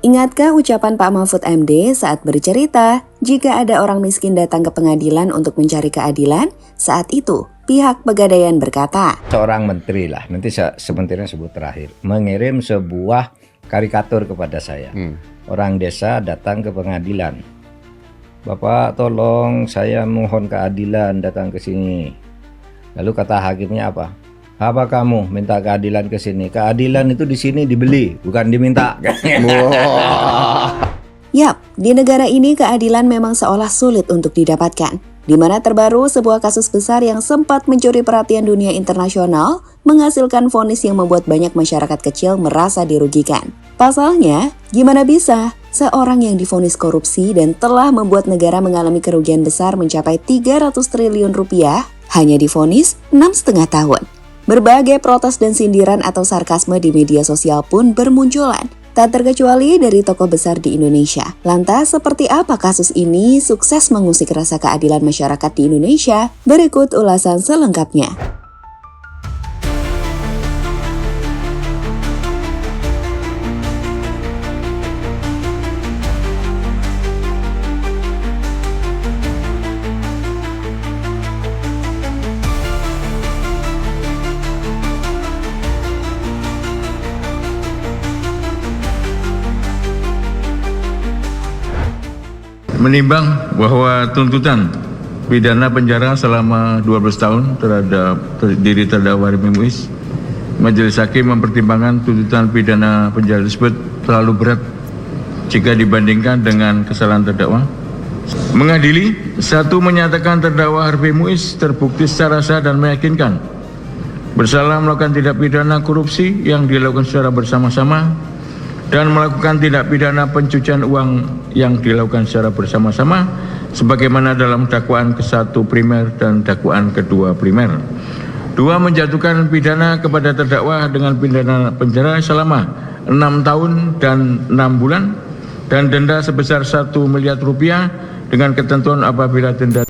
Ingatkah ucapan Pak Mahfud MD saat bercerita, jika ada orang miskin datang ke pengadilan untuk mencari keadilan, saat itu pihak Pegadaian berkata, seorang menteri lah, nanti sementirnya sebut terakhir, mengirim sebuah karikatur kepada saya. Orang desa datang ke pengadilan. Bapak tolong, saya mohon keadilan, datang ke sini. Lalu kata hakimnya apa? Apa kamu minta keadilan ke sini? Keadilan itu di sini dibeli, bukan diminta. Yap, di negara ini keadilan memang seolah sulit untuk didapatkan. Di mana terbaru sebuah kasus besar yang sempat mencuri perhatian dunia internasional menghasilkan vonis yang membuat banyak masyarakat kecil merasa dirugikan. Pasalnya, gimana bisa seorang yang divonis korupsi dan telah membuat negara mengalami kerugian besar mencapai 300 triliun rupiah hanya divonis 6,5 tahun. Berbagai protes dan sindiran atau sarkasme di media sosial pun bermunculan. Tak terkecuali dari tokoh besar di Indonesia. Lantas, seperti apa kasus ini sukses mengusik rasa keadilan masyarakat di Indonesia? Berikut ulasan selengkapnya. Menimbang bahwa tuntutan pidana penjara selama 12 tahun terhadap diri terdakwa Harvey Muiz, Majelis Hakim mempertimbangkan tuntutan pidana penjara tersebut terlalu berat jika dibandingkan dengan kesalahan terdakwa. Mengadili, satu, menyatakan terdakwa Harvey Muiz terbukti secara sah dan meyakinkan bersalah melakukan tindak pidana korupsi yang dilakukan secara bersama-sama dan melakukan tindak pidana pencucian uang yang dilakukan secara bersama-sama sebagaimana dalam dakwaan ke-1 primer dan dakwaan kedua primer. 2, menjatuhkan pidana kepada terdakwa dengan pidana penjara selama 6 tahun dan 6 bulan dan denda sebesar 1 miliar rupiah dengan ketentuan apabila denda.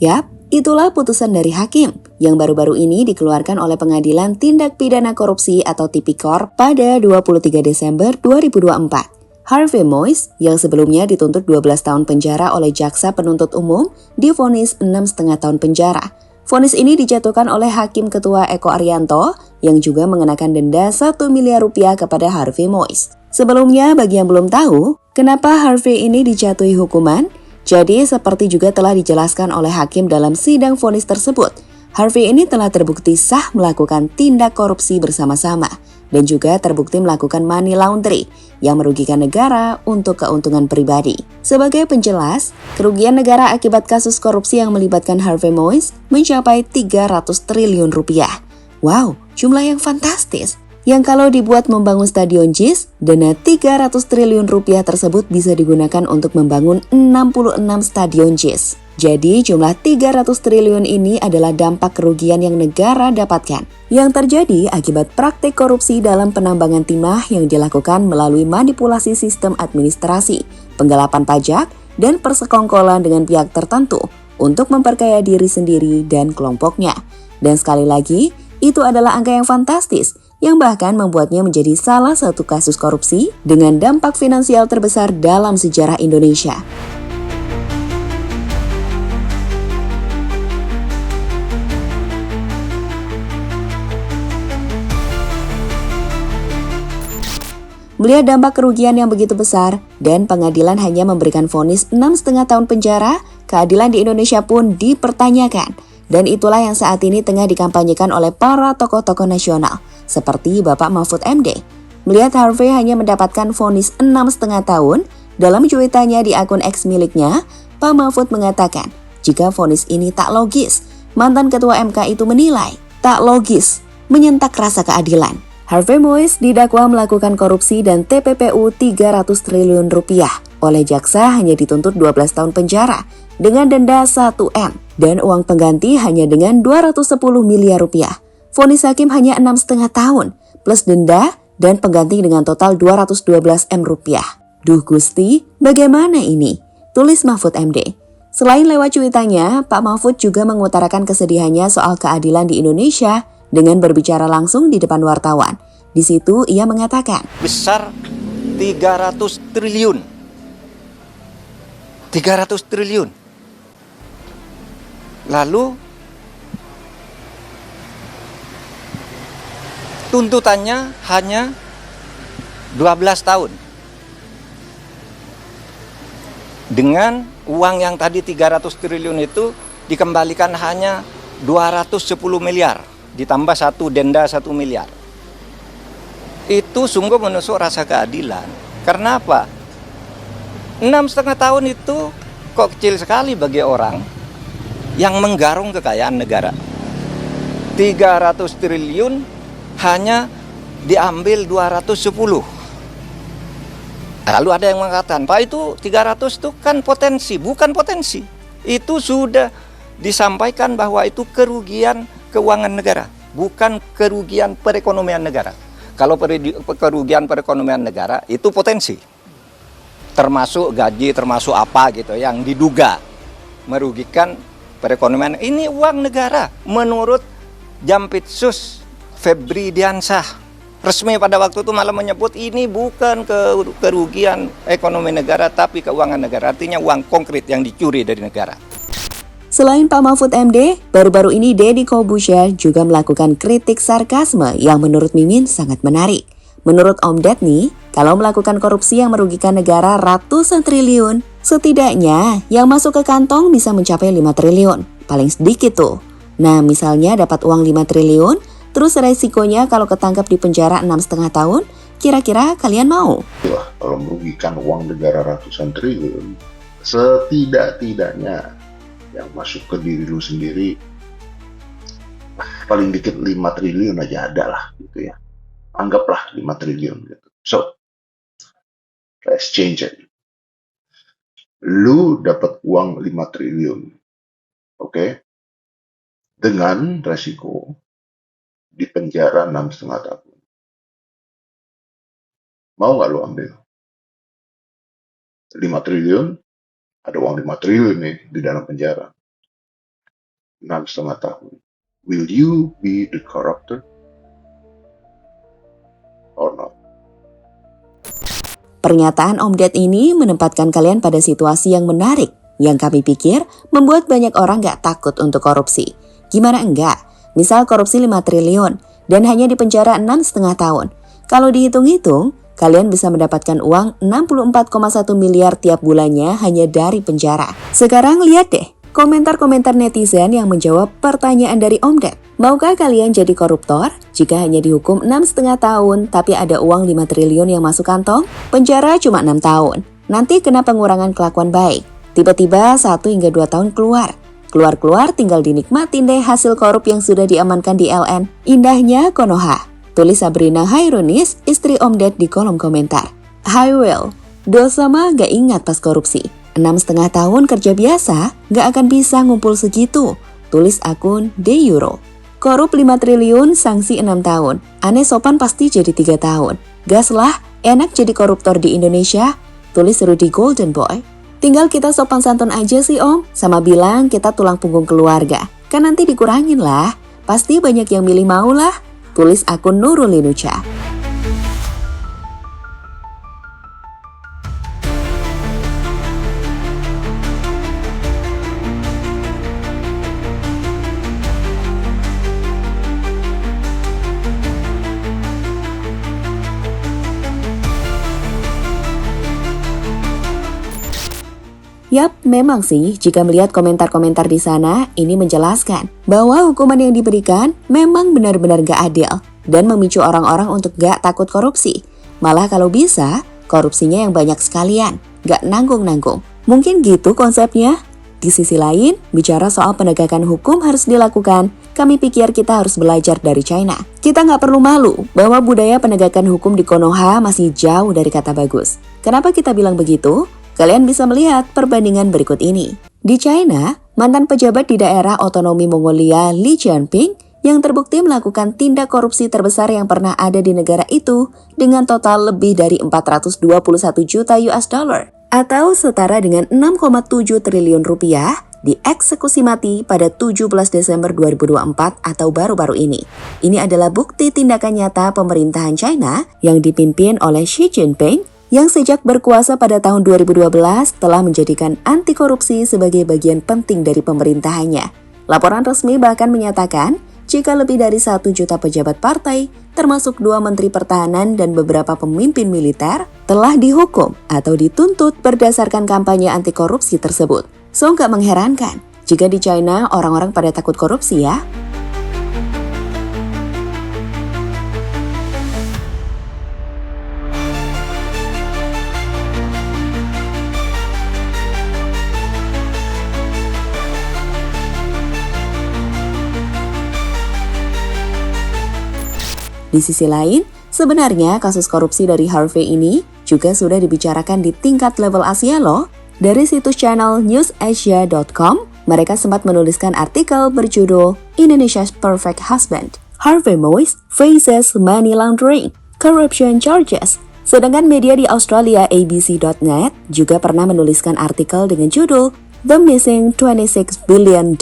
Yap, itulah putusan dari hakim yang baru-baru ini dikeluarkan oleh Pengadilan Tindak Pidana Korupsi atau Tipikor pada 23 Desember 2024. Harvey Muiz yang sebelumnya dituntut 12 tahun penjara oleh jaksa penuntut umum divonis 6,5 tahun penjara. Vonis ini dijatuhkan oleh Hakim Ketua Eko Arianto yang juga mengenakan denda 1 miliar rupiah kepada Harvey Muiz. Sebelumnya, bagi yang belum tahu, kenapa Harvey ini dijatuhi hukuman? Jadi, seperti juga telah dijelaskan oleh hakim dalam sidang vonis tersebut, Harvey ini telah terbukti sah melakukan tindak korupsi bersama-sama dan juga terbukti melakukan money laundry yang merugikan negara untuk keuntungan pribadi. Sebagai penjelas, kerugian negara akibat kasus korupsi yang melibatkan Harvey Muiz mencapai 300 triliun rupiah. Wow, jumlah yang fantastis. Yang kalau dibuat membangun stadion JIS, dana 300 triliun rupiah tersebut bisa digunakan untuk membangun 66 stadion JIS. Jadi jumlah 300 triliun ini adalah dampak kerugian yang negara dapatkan yang terjadi akibat praktik korupsi dalam penambangan timah yang dilakukan melalui manipulasi sistem administrasi, penggelapan pajak, dan persekongkolan dengan pihak tertentu untuk memperkaya diri sendiri dan kelompoknya. Dan sekali lagi, itu adalah angka yang fantastis yang bahkan membuatnya menjadi salah satu kasus korupsi dengan dampak finansial terbesar dalam sejarah Indonesia. Melihat dampak kerugian yang begitu besar dan pengadilan hanya memberikan vonis 6,5 tahun penjara, keadilan di Indonesia pun dipertanyakan. Dan itulah yang saat ini tengah dikampanyekan oleh para tokoh-tokoh nasional, seperti Bapak Mahfud MD. Melihat Harvey hanya mendapatkan vonis 6,5 tahun, dalam cuitannya di akun X miliknya, Pak Mahfud mengatakan, jika vonis ini tak logis, mantan Ketua MK itu menilai tak logis, menyentak rasa keadilan. Harvey Muiz didakwa melakukan korupsi dan TPPU 300 triliun rupiah. Oleh jaksa hanya dituntut 12 tahun penjara dengan denda 1M dan uang pengganti hanya dengan 210 miliar rupiah. Vonis hakim hanya 6,5 tahun plus denda dan pengganti dengan total 212 M rupiah. Duh Gusti, bagaimana ini? Tulis Mahfud MD. Selain lewat cuitannya, Pak Mahfud juga mengutarakan kesedihannya soal keadilan di Indonesia dengan berbicara langsung di depan wartawan. Di situ ia mengatakan, besar 300 triliun. 300 triliun. Lalu tuntutannya hanya 12 tahun. Dengan uang yang tadi 300 triliun itu dikembalikan hanya 210 miliar. Ditambah denda 1 miliar. Itu sungguh menusuk rasa keadilan. Karena apa? 6,5 tahun itu kok kecil sekali bagi orang yang menggarung kekayaan negara. 300 triliun hanya diambil 210. Lalu ada yang mengatakan, Pak, itu 300 itu kan potensi. Bukan potensi. Itu sudah disampaikan bahwa itu kerugian keuangan negara, bukan kerugian perekonomian negara. Kalau kerugian perekonomian negara itu potensi, termasuk gaji, termasuk apa gitu yang diduga merugikan perekonomian. Ini uang negara menurut Jampitsus Febri Diansah. Resmi pada waktu itu malah menyebut ini bukan kerugian ekonomi negara tapi keuangan negara. Artinya uang konkret yang dicuri dari negara. Selain Pak Mahfud MD, baru-baru ini Deddy Corbuzier juga melakukan kritik sarkasme yang menurut Mimin sangat menarik. Menurut Om Ded nih, kalau melakukan korupsi yang merugikan negara ratusan triliun, setidaknya yang masuk ke kantong bisa mencapai 5 triliun. Paling sedikit tuh. Nah, misalnya dapat uang 5 triliun, terus resikonya kalau ketangkap di penjara 6,5 tahun, kira-kira kalian mau? Kalau merugikan uang negara ratusan triliun, setidak-tidaknya yang masuk ke diri lu sendiri paling dikit 5 triliun aja ada lah gitu ya. Anggaplah 5 triliun gitu. So, let's change it. Lu dapat uang 5 triliun. Oke? Dengan resiko di penjara 6,5 tahun. Mau nggak lu ambil? 5 triliun, ada uang 5 triliun nih di dalam penjara. 6,5 tahun. Will you be the corruptor? Or not? Pernyataan Om Ded ini menempatkan kalian pada situasi yang menarik, yang kami pikir membuat banyak orang gak takut untuk korupsi. Gimana enggak? Misal korupsi 5 triliun dan hanya dipenjara 6,5 tahun. Kalau dihitung-hitung, kalian bisa mendapatkan uang 64,1 miliar tiap bulannya hanya dari penjara. Sekarang lihat deh, komentar-komentar netizen yang menjawab pertanyaan dari Om Ded. Maukah kalian jadi koruptor jika hanya dihukum 6,5 tahun tapi ada uang 5 triliun yang masuk kantong? Penjara cuma 6 tahun. Nanti kena pengurangan kelakuan baik. Tiba-tiba 1 hingga 2 tahun keluar. Keluar-keluar tinggal dinikmatin deh hasil korup yang sudah diamankan di LN. Indahnya Konoha. Tulis Sabrina Hairunis, istri Om Ded di kolom komentar. Hi Will, dosa mah gak ingat pas korupsi. 6,5 tahun kerja biasa gak akan bisa ngumpul segitu. Tulis akun Deyuro. Korup 5 triliun, sanksi 6 tahun. Aneh sopan pasti jadi 3 tahun. Gas lah, enak jadi koruptor di Indonesia. Tulis Rudy Golden Boy. Tinggal kita sopan santun aja sih Om, sama bilang kita tulang punggung keluarga. Kan nanti dikurangin lah. Pasti banyak yang milih mau lah. Tulis akun Nurulinuca. Yap, memang sih jika melihat komentar-komentar di sana, ini menjelaskan bahwa hukuman yang diberikan memang benar-benar gak adil dan memicu orang-orang untuk gak takut korupsi. Malah kalau bisa, korupsinya yang banyak sekalian, gak nanggung-nanggung. Mungkin gitu konsepnya. Di sisi lain, bicara soal penegakan hukum harus dilakukan, kami pikir kita harus belajar dari China. Kita gak perlu malu bahwa budaya penegakan hukum di Konoha masih jauh dari kata bagus. Kenapa kita bilang begitu? Kalian bisa melihat perbandingan berikut ini. Di China, mantan pejabat di daerah otonomi Mongolia Li Jianping yang terbukti melakukan tindak korupsi terbesar yang pernah ada di negara itu dengan total lebih dari 421 juta US dollar atau setara dengan 6,7 triliun rupiah dieksekusi mati pada 17 Desember 2024 atau baru-baru ini. Ini adalah bukti tindakan nyata pemerintahan China yang dipimpin oleh Xi Jinping yang sejak berkuasa pada tahun 2012 telah menjadikan anti korupsi sebagai bagian penting dari pemerintahannya. Laporan resmi bahkan menyatakan jika lebih dari 1 juta pejabat partai, termasuk 2 menteri pertahanan dan beberapa pemimpin militer, telah dihukum atau dituntut berdasarkan kampanye anti korupsi tersebut. So, nggak mengherankan jika di China orang-orang pada takut korupsi ya. Di sisi lain, sebenarnya kasus korupsi dari Harvey ini juga sudah dibicarakan di tingkat level Asia loh. Dari situs channel newsasia.com, mereka sempat menuliskan artikel berjudul Indonesia's Perfect Husband. Harvey Moise faces money laundering, corruption charges. Sedangkan media di Australia ABC.net juga pernah menuliskan artikel dengan judul The Missing $26 Billion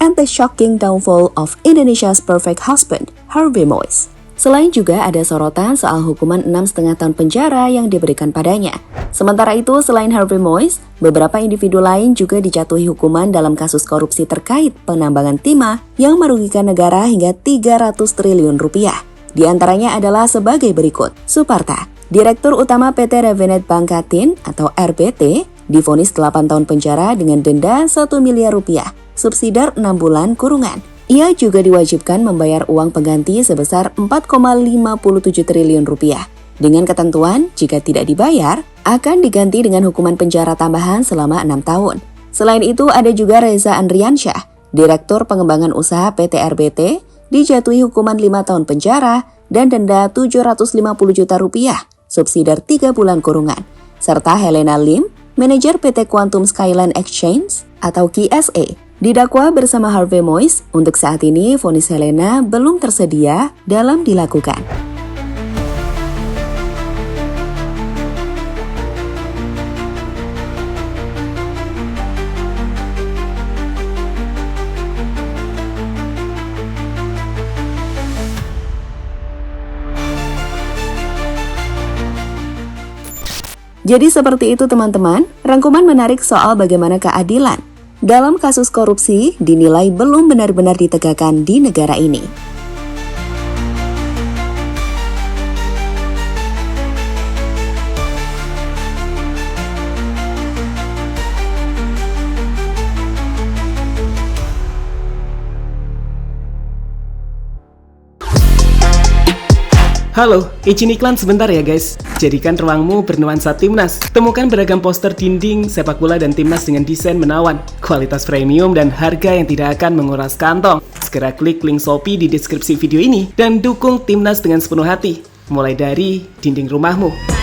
and the Shocking Downfall of Indonesia's Perfect Husband, Harvey Moise. Selain juga ada sorotan soal hukuman 6,5 tahun penjara yang diberikan padanya. Sementara itu, selain Harvey Moise, beberapa individu lain juga dijatuhi hukuman dalam kasus korupsi terkait penambangan timah yang merugikan negara hingga 300 triliun rupiah. Di antaranya adalah sebagai berikut. Suparta, Direktur Utama PT Revenet Bangkatin atau RBT, divonis 8 tahun penjara dengan denda 1 miliar rupiah, subsidiar 6 bulan kurungan. Ia juga diwajibkan membayar uang pengganti sebesar 4,57 triliun rupiah. Dengan ketentuan, jika tidak dibayar, akan diganti dengan hukuman penjara tambahan selama 6 tahun. Selain itu, ada juga Reza Andriansyah, Direktur Pengembangan Usaha PT RBT, dijatuhi hukuman 5 tahun penjara dan denda 750 juta rupiah, subsidiar 3 bulan kurungan. Serta Helena Lim, Manajer PT Quantum Skyline Exchange atau QSA, didakwa bersama Harvey Moise. Untuk saat ini, vonis Helena belum tersedia dalam dilakukan. Jadi seperti itu teman-teman, rangkuman menarik soal bagaimana keadilan dalam kasus korupsi dinilai belum benar-benar ditegakkan di negara ini. Halo, izin iklan sebentar ya guys. Jadikan ruangmu bernuansa timnas. Temukan beragam poster dinding, sepak bola dan timnas dengan desain menawan, kualitas premium dan harga yang tidak akan menguras kantong. Segera klik link Shopee di deskripsi video ini dan dukung timnas dengan sepenuh hati. Mulai dari dinding rumahmu.